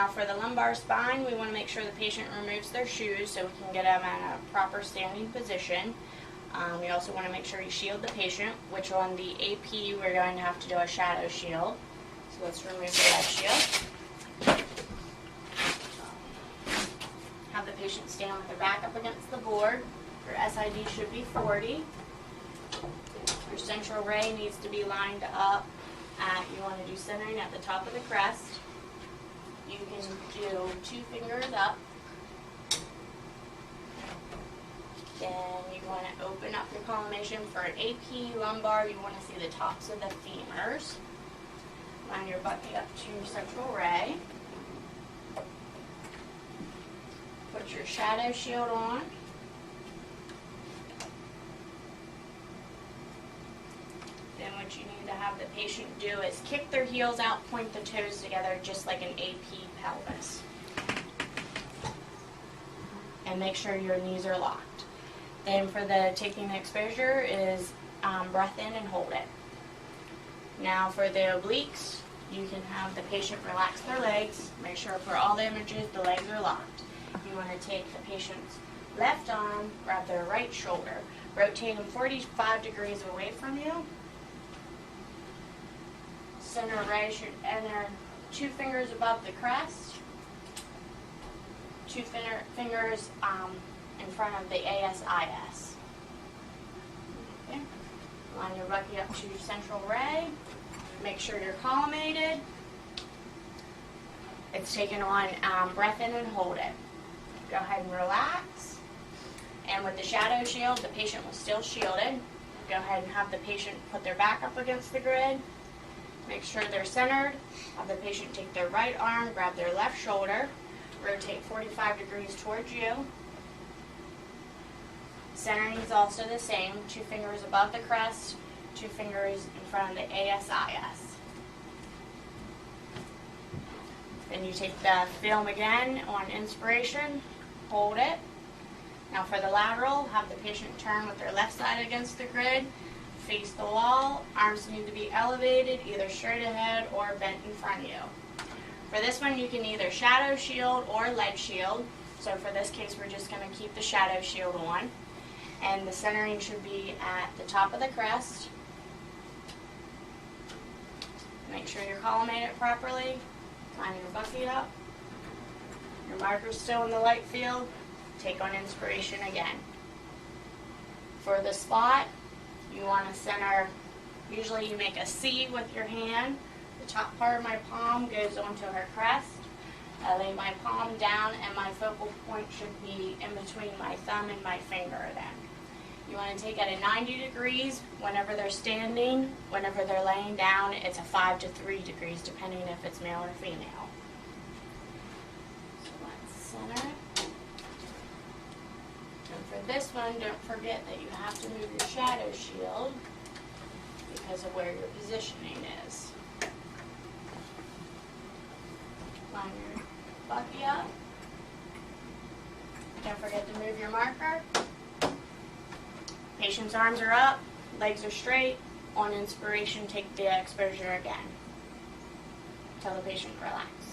Now for the lumbar spine, we want to make sure the patient removes their shoes so we can get them in a proper standing position. We also want to make sure you shield the patient, which on the AP we're going to have to do a shadow shield. So let's remove the leg shield. Have the patient stand with their back up against the board. Your SID should be 40. Your central ray needs to be lined up at, you want to do centering at the top of the crest. You can do 2 fingers up. Then you want to open up your collimation. For an AP lumbar, you want to see the tops of the femurs. Line your bucket up to your central ray. Put your shadow shield on. Then what you need to have the patient do is kick their heels out, point the toes together, just like an AP pelvis. And make sure your knees are locked. Then for the taking the exposure is breath in and hold it. Now for the obliques, you can have the patient relax their legs. Make sure for all the images the legs are locked. You want to take the patient's left arm, grab their right shoulder, rotate them 45 degrees away from you. Center ray should enter 2 fingers above the crest, 2 fingers in front of the ASIS. Okay. Line your bucket up to your central ray. Make sure you're collimated. It's taken on breath in and hold it. Go ahead and relax. And with the shadow shield, the patient was still shielded. Go ahead and have the patient put their back up against the grid. Make sure they're centered. Have the patient take their right arm, grab their left shoulder, rotate 45 degrees towards you. Centering is also the same. 2 fingers above the crest, 2 fingers in front of the ASIS. Then you take the film again on inspiration, hold it. Now for the lateral, have the patient turn with their left side against the grid, face the wall, arms need to be elevated, either straight ahead or bent in front of you. For this one, you can either shadow shield or leg shield. So for this case, we're just going to keep the shadow shield on. And the centering should be at the top of the crest. Make sure you're collimated properly. Line your bucket up. Your marker's still in the light field. Take on inspiration again. For the spot, you want to center, usually you make a C with your hand. The top part of my palm goes onto her crest. I lay my palm down and my focal point should be in between my thumb and my finger then. You want to take it at 90 degrees whenever they're standing. Whenever they're laying down, it's a 5 to 3 degrees depending if it's male or female. So let's center it. And for this one, don't forget that you have to move your shadow shield because of where your positioning is. Line your bucket up. Don't forget to move your marker. Patient's arms are up, legs are straight. On inspiration, take the exposure again. Tell the patient to relax.